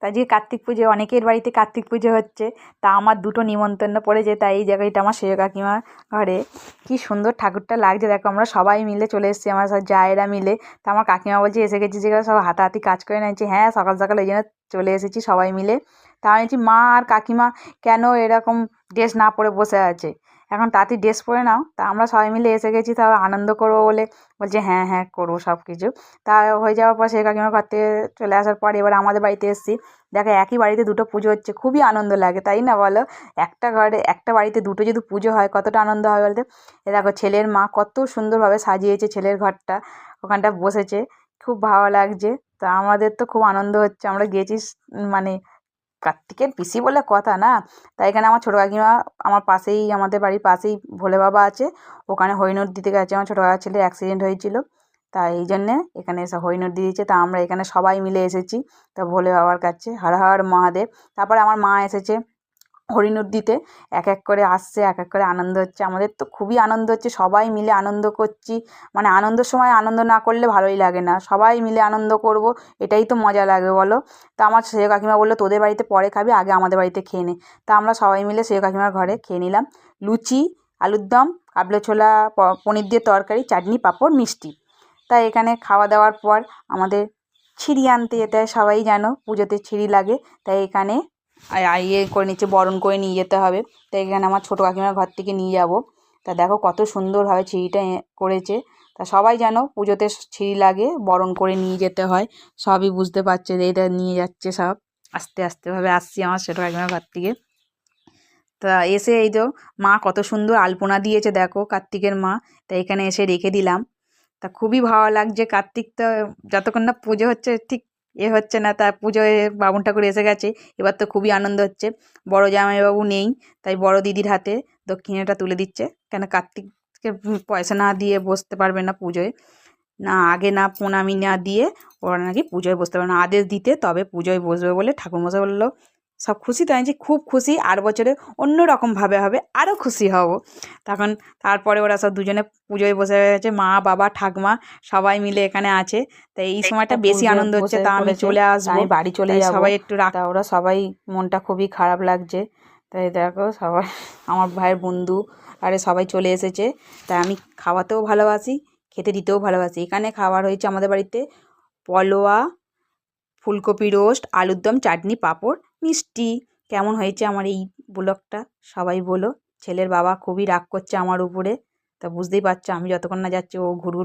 তা যে কার্তিক পুজো অনেকের বাড়িতে কার্তিক পুজো হচ্ছে, তা আমার দুটো নিমন্ত্রণ পড়েছে, তাই এই জায়গাটা আমার সেজো কাকিমার ঘরে। কি সুন্দর ঠাকুরটা লাগছে দেখো, আমরা সবাই মিলে চলে এসেছি, আমার সব জায়েরা মিলে। তা আমার কাকিমা বলছে এসে গেছি, যেগুলো সব হাতাহাতি কাজ করে নিয়েছি। হ্যাঁ, সকাল সকাল ওই জন্য চলে এসেছি সবাই মিলে। তা আমি বলছি মা আর কাকিমা কেন এরকম ড্রেস না পরে বসে আছে, এখন তাড়াতাড়ি ড্রেস পরে নাও। তা আমরা সবাই মিলে এসে গেছি, তা আনন্দ করবো বলে বলছে হ্যাঁ হ্যাঁ করবো সব কিছু। তা হয়ে যাওয়ার পর সে কাকিমার ঘর থেকে চলে আসার পর এবার আমাদের বাড়িতে এসেছি। দেখো একই বাড়িতে দুটো পুজো হচ্ছে, খুবই আনন্দ লাগে তাই না বলো? একটা ঘরে একটা বাড়িতে দুটো যদি পুজো হয় কতটা আনন্দ হয় বলতে। এ দেখো ছেলের মা কত সুন্দরভাবে সাজিয়েছে ছেলের ঘরটা, ওখানটা বসেছে, খুব ভালো লাগছে। তা আমাদের তো খুব আনন্দ হচ্ছে, আমরা গেছি মানে কার্তিকের পিসি বলে কথা না। তাই এখানে আমার ছোটো কাকিমা, আমার পাশেই আমাদের বাড়ির পাশেই ভোলে বাবা আছে, ওখানে হরিণর দিতে গেছে। আমার ছোটো কাকা ছেলের অ্যাক্সিডেন্ট হয়েছিল, তা এই জন্যে এখানে এসে হরিণর দিয়ে দিয়েছে। তা আমরা এখানে সবাই মিলে এসেছি তা ভোলে বাবার কাছে, হর হর মহাদেব। তারপরে আমার মা এসেছে হরিণর দিতে, এক এক করে আসছে, এক এক করে আনন্দ হচ্ছে। আমাদের তো খুবই আনন্দ হচ্ছে, সবাই মিলে আনন্দ করছি। মানে আনন্দের সময় আনন্দ না করলে ভালোই লাগে না, সবাই মিলে আনন্দ করব, এটাই তো মজা লাগে বলো। তা আমার সেজো কাকিমা বললো তোদের বাড়িতে পরে খাবি, আগে আমাদের বাড়িতে খেয়ে নে। তা আমরা সবাই মিলে সেজো কাকিমার ঘরে খেয়ে নিলাম লুচি, আলুর দম, কাবলি ছোলা, পনির দিয়ে তরকারি, চাটনি, পাঁপড়, মিষ্টি। তাই এখানে খাওয়া দাওয়ার পর আমাদের ছিঁড়ি আনতে যেতে হয়, সবাই জানো পুজোতে ছিঁড়ি লাগে। তাই এখানে ইয়ে করে নিচ্ছে, বরণ করে নিয়ে যেতে হবে। তাই এখানে আমার ছোটো কাকিমার ঘর থেকে নিয়ে যাব। তা দেখো কত সুন্দরভাবে ছিঁড়িটা করেছে। তা সবাই জানো পুজোতে ছিঁড়ি লাগে, বরণ করে নিয়ে যেতে হয়, সবই বুঝতে পারছে যে এটা নিয়ে যাচ্ছে সব। আস্তে আস্তেভাবে আসছি আমার ছোটো কাকিমার ঘর থেকে। তা এসে এই তো মা কত সুন্দর আলপনা দিয়েছে দেখো, কার্তিকের মা। তা এখানে এসে রেখে দিলাম। তা খুবই ভালো লাগছে, কার্তিক তো যতক্ষণ না পুজো হচ্ছে ঠিক হচ্ছে না, তা পুজোয় বামুন ঠাকুর এসে গেছে, এবার তো খুবই আনন্দ হচ্ছে। বড় জামাইবাবু নেই, তাই বড় দিদির হাতে দক্ষিণাটা তুলে দিচ্ছে, কেন কার্তিককে পয়সা না দিয়ে বসতে পারবে না পুজোয়, না আগে না প্রণামী না দিয়ে ওরা নাকি পুজোয় বসতে পারবে না, আদেশ দিতে তবে পুজোয় বসবে বলে ঠাকুরমশাই বললো। সব খুশি, তাই যে খুব খুশি, আর বছরে অন্য রকমভাবে হবে, আরও খুশি হব তখন। তারপরে ওরা সব দুজনে পুজোয় বসে গেছে, মা বাবা ঠাকমা সবাই মিলে এখানে আছে। তাই এই সময়টা বেশি আনন্দ হচ্ছে, তা আমি চলে আসবো, আমি বাড়ি চলে যাবো। সবাই একটু তা ওরা সবাই মনটা খুবই খারাপ লাগছে। তাই দেখো সবাই আমার ভাইয়ের বন্ধু আরে সবাই চলে এসেছে। তাই আমি খাওয়াতেও ভালোবাসি, খেতে দিতেও ভালোবাসি। এখানে খাবার হয়েছে আমাদের বাড়িতে পলোয়া, ফুলকপি রোস্ট, আলুর দম, চাটনি, পাঁপড়, মিষ্টি। কেমন হয়েছে আমার এই ব্লগটা সবাই বলো। ছেলের বাবা খুবই রাগ করছে আমার উপরে, তা বুঝতেই পারছো আমি যতক্ষণ না যাচ্ছি ও ঘুরঘুর